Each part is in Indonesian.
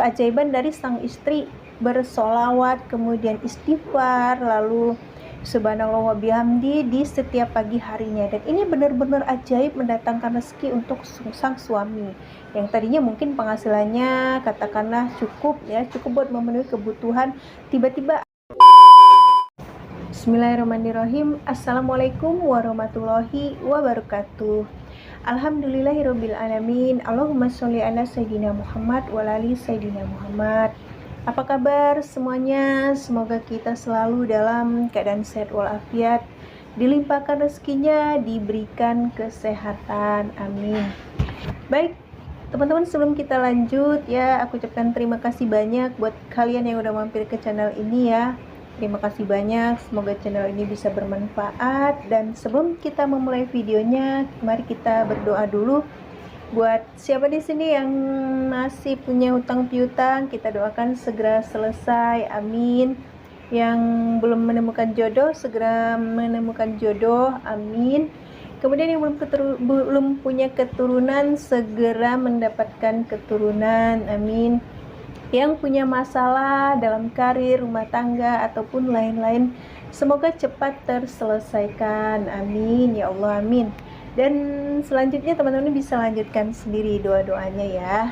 keajaiban dari sang istri bersolawat, kemudian istighfar, lalu subhanallah wa bihamdi di setiap pagi harinya. Dan ini benar-benar ajaib mendatangkan rezeki untuk sang suami yang tadinya mungkin penghasilannya katakanlah cukup buat memenuhi kebutuhan, tiba-tiba. Bismillahirrahmanirrahim. Assalamualaikum warahmatullahi wabarakatuh. Alhamdulillahirabbil alamin. Allahumma sholli ala sayyidina Muhammad wa ali sayyidina Muhammad. Apa kabar semuanya? Semoga kita selalu dalam keadaan sehat walafiat, dilimpahkan rezekinya, diberikan kesehatan. Amin. Baik, teman-teman, sebelum kita lanjut ya, aku ucapkan terima kasih banyak buat kalian yang udah mampir ke channel ini ya. Terima kasih banyak, semoga channel ini bisa bermanfaat. Dan sebelum kita memulai videonya, mari kita berdoa dulu. Buat siapa di sini yang masih punya hutang piutang, kita doakan segera selesai, amin. Yang belum menemukan jodoh, segera menemukan jodoh, amin. Kemudian yang belum punya keturunan, segera mendapatkan keturunan, amin. Yang punya masalah dalam karir, rumah tangga, ataupun lain-lain, semoga cepat terselesaikan, amin ya Allah, amin. Dan selanjutnya teman-teman bisa lanjutkan sendiri doa-doanya ya.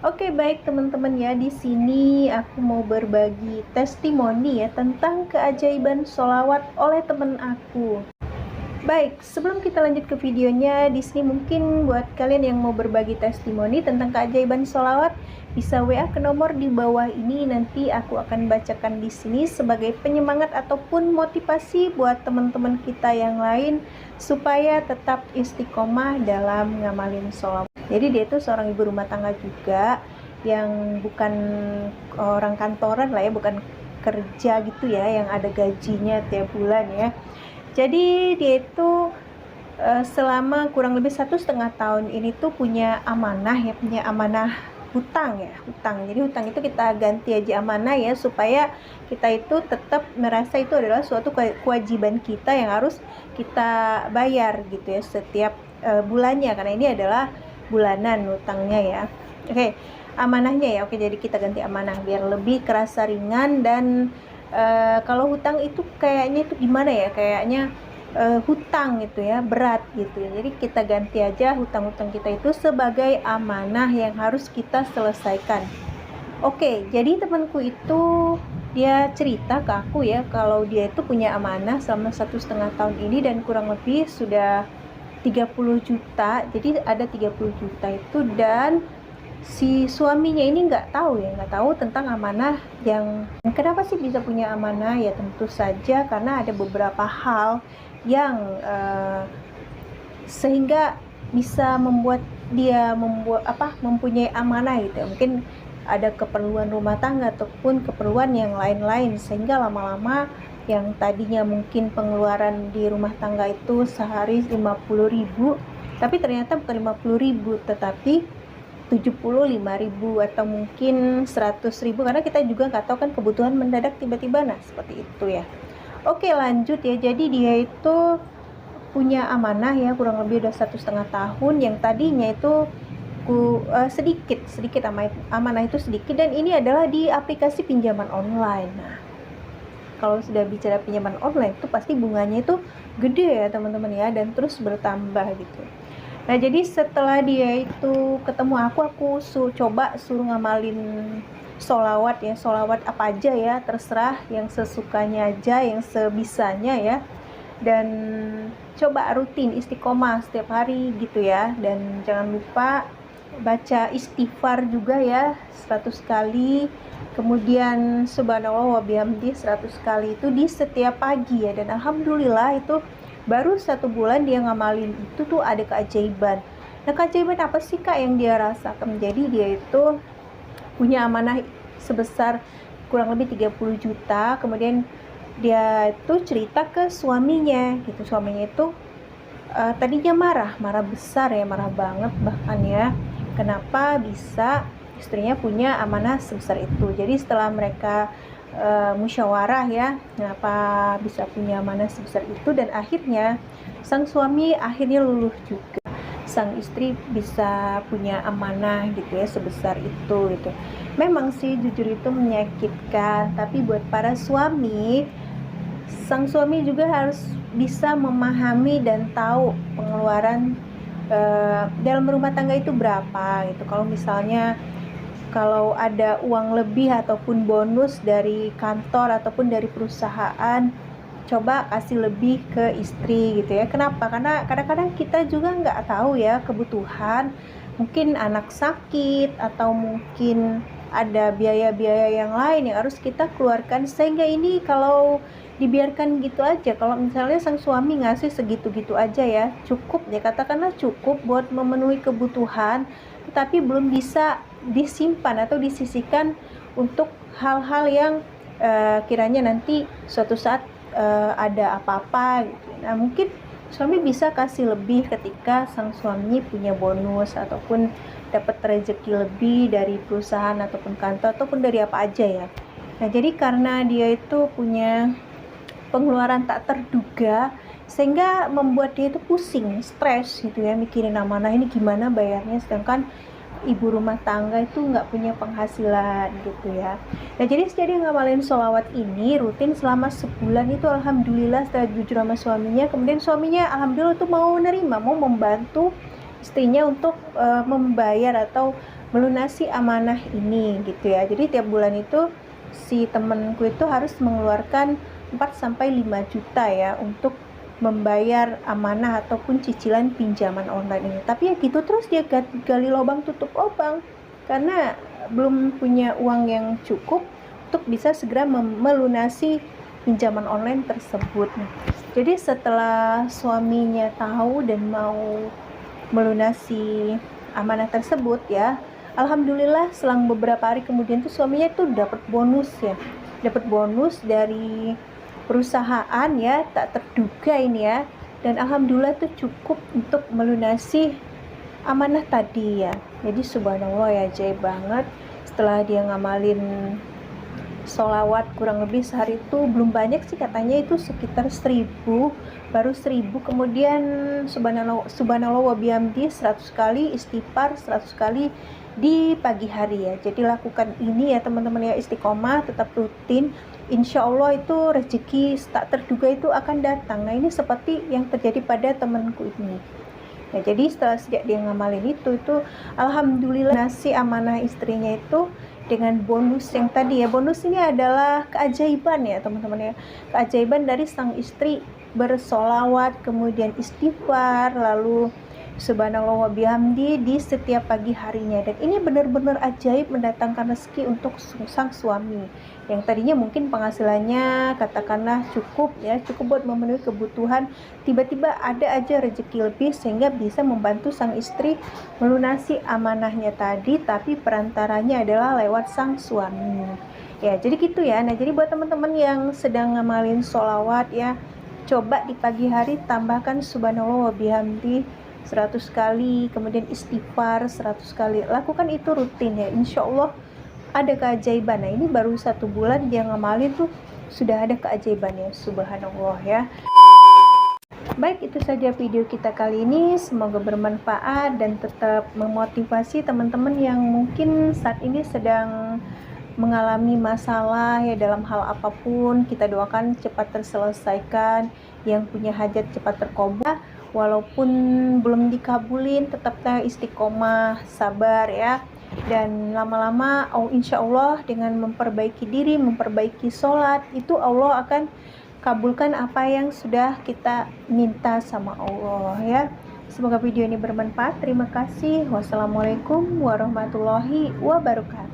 Oke, baik teman-teman ya, di sini aku mau berbagi testimoni ya tentang keajaiban sholawat oleh teman aku. Baik, sebelum kita lanjut ke videonya, di sini mungkin buat kalian yang mau berbagi testimoni tentang keajaiban sholawat, bisa WA ke nomor di bawah ini. Nanti aku akan bacakan di sini sebagai penyemangat ataupun motivasi buat teman-teman kita yang lain supaya tetap istiqomah dalam ngamalin sholawat. Jadi dia itu seorang ibu rumah tangga juga, yang bukan orang kantoran lah ya, bukan kerja gitu ya, yang ada gajinya tiap bulan ya. Jadi dia itu selama kurang lebih 1,5 tahun ini tuh punya amanah ya, punya amanah hutang ya, hutang. Jadi hutang itu kita ganti aja amanah ya, supaya kita itu tetap merasa itu adalah suatu kewajiban kita yang harus kita bayar gitu ya setiap bulannya, karena ini adalah bulanan hutangnya ya. Oke, amanahnya ya. Oke, jadi kita ganti amanah biar lebih kerasa ringan. Dan kalau hutang itu kayaknya itu gimana ya, kayaknya hutang gitu ya, berat gitu ya. Jadi kita ganti aja hutang-hutang kita itu sebagai amanah yang harus kita selesaikan. Oke, jadi temanku itu dia cerita ke aku ya, kalau dia itu punya amanah selama 1,5 tahun ini dan kurang lebih sudah 30 juta. Jadi ada 30 juta itu, dan si suaminya ini nggak tahu tentang amanah. Yang kenapa sih bisa punya amanah ya, tentu saja karena ada beberapa hal yang sehingga bisa membuat dia mempunyai amanah gitu ya. Mungkin ada keperluan rumah tangga ataupun keperluan yang lain-lain, sehingga lama-lama yang tadinya mungkin pengeluaran di rumah tangga itu sehari 50.000, tapi ternyata bukan 50.000 tetapi 75.000 atau mungkin 100.000, karena kita juga nggak tahu kan kebutuhan mendadak tiba-tiba. Nah seperti itu ya. Oke, lanjut ya. Jadi dia itu punya amanah ya, kurang lebih udah 1,5 tahun, yang tadinya itu sedikit amanah itu sedikit, dan ini adalah di aplikasi pinjaman online. Nah kalau sudah bicara pinjaman online itu pasti bunganya itu gede ya teman-teman ya, dan terus bertambah gitu. Nah jadi setelah dia itu ketemu aku coba suruh ngamalin sholawat ya, sholawat apa aja ya, terserah, yang sesukanya aja, yang sebisanya ya. Dan coba rutin istiqomah setiap hari gitu ya. Dan jangan lupa baca istighfar juga ya 100 kali. Kemudian subhanallah wa bihamdi 100 kali itu di setiap pagi ya. Dan alhamdulillah itu baru 1 bulan dia ngamalin itu tuh ada keajaiban. Nah keajaiban apa sih kak yang dia rasakan? Jadi dia itu punya amanah sebesar kurang lebih 30 juta. Kemudian dia itu cerita ke suaminya gitu. Suaminya itu tadinya marah besar ya, marah banget bahkan ya, kenapa bisa istrinya punya amanah sebesar itu. Jadi setelah mereka musyawarah ya, kenapa bisa punya amanah sebesar itu, dan akhirnya sang suami akhirnya luluh juga, sang istri bisa punya amanah gitu ya sebesar itu gitu. Memang sih jujur itu menyakitkan, tapi buat para suami, sang suami juga harus bisa memahami dan tahu pengeluaran dalam rumah tangga itu berapa gitu. Kalau misalnya kalau ada uang lebih ataupun bonus dari kantor ataupun dari perusahaan, coba kasih lebih ke istri gitu ya. Kenapa? Karena kadang-kadang kita juga nggak tahu ya kebutuhan, mungkin anak sakit atau mungkin ada biaya-biaya yang lain yang harus kita keluarkan, sehingga ini kalau dibiarkan gitu aja, kalau misalnya sang suami ngasih segitu-gitu aja ya, cukup ya, katakanlah cukup buat memenuhi kebutuhan, tetapi belum bisa disimpan atau disisihkan untuk hal-hal yang kiranya nanti suatu saat ada apa-apa gitu. Nah, mungkin suami bisa kasih lebih ketika sang suami punya bonus ataupun dapat rezeki lebih dari perusahaan ataupun kantor ataupun dari apa aja ya. Nah, jadi karena dia itu punya pengeluaran tak terduga, sehingga membuat dia itu pusing, stres gitu ya, mikirin amanah ini gimana bayarnya, sedangkan ibu rumah tangga itu nggak punya penghasilan gitu ya. Nah, jadi sejak dia ngamalin sholawat ini rutin selama sebulan itu, alhamdulillah setelah jujur sama suaminya, kemudian suaminya alhamdulillah tuh mau nerima, mau membantu istrinya untuk membayar atau melunasi amanah ini gitu ya. Jadi tiap bulan itu si temenku itu harus mengeluarkan 4-5 juta ya untuk membayar amanah ataupun cicilan pinjaman online ini. Tapi ya gitu terus dia gali lubang tutup lubang karena belum punya uang yang cukup untuk bisa segera melunasi pinjaman online tersebut. Jadi setelah suaminya tahu dan mau melunasi amanah tersebut ya, alhamdulillah selang beberapa hari kemudian tuh suaminya tuh dapat bonus ya, dapat bonus dari perusahaan ya, tak terduga ini ya, dan alhamdulillah tuh cukup untuk melunasi amanah tadi ya. Jadi subhanallah ya, ajaib banget. Setelah dia ngamalin sholawat kurang lebih sehari itu belum banyak sih, katanya itu sekitar 1000, baru 1000, kemudian subhanallah wa bihamdi 100 kali, istighfar 100 kali di pagi hari ya. Jadi lakukan ini ya teman-teman ya, istiqomah, tetap rutin, insya Allah itu rezeki tak terduga itu akan datang. Nah, ini seperti yang terjadi pada temanku ini. Nah, jadi sejak dia ngamalin itu alhamdulillah nasi amanah istrinya itu dengan bonus yang tadi ya. Bonus ini adalah keajaiban ya teman-teman ya, keajaiban dari sang istri bersolawat, kemudian istighfar, lalu subhanallah wa bihamdi di setiap pagi harinya. Dan ini benar-benar ajaib mendatangkan rezeki untuk sang suami yang tadinya mungkin penghasilannya katakanlah cukup ya, cukup buat memenuhi kebutuhan, tiba-tiba ada aja rezeki lebih sehingga bisa membantu sang istri melunasi amanahnya tadi, tapi perantaranya adalah lewat sang suami ya. Jadi gitu ya. Nah, jadi buat teman-teman yang sedang ngamalin sholawat ya, coba di pagi hari tambahkan subhanallah wa bihamdi 100 kali, kemudian istighfar 100 kali. Lakukan itu rutin ya, insya Allah ada keajaiban. Nah, ini baru 1 bulan dia ngamalin tuh sudah ada keajaibannya, subhanallah ya. Baik, itu saja video kita kali ini, semoga bermanfaat dan tetap memotivasi teman-teman yang mungkin saat ini sedang mengalami masalah ya dalam hal apapun. Kita doakan cepat terselesaikan, yang punya hajat cepat terkabul, walaupun belum dikabulin tetap istiqomah, sabar ya. Dan lama-lama insya Allah dengan memperbaiki diri, memperbaiki sholat, itu Allah akan kabulkan apa yang sudah kita minta sama Allah ya. Semoga video ini bermanfaat. Terima kasih. Wassalamualaikum warahmatullahi wabarakatuh.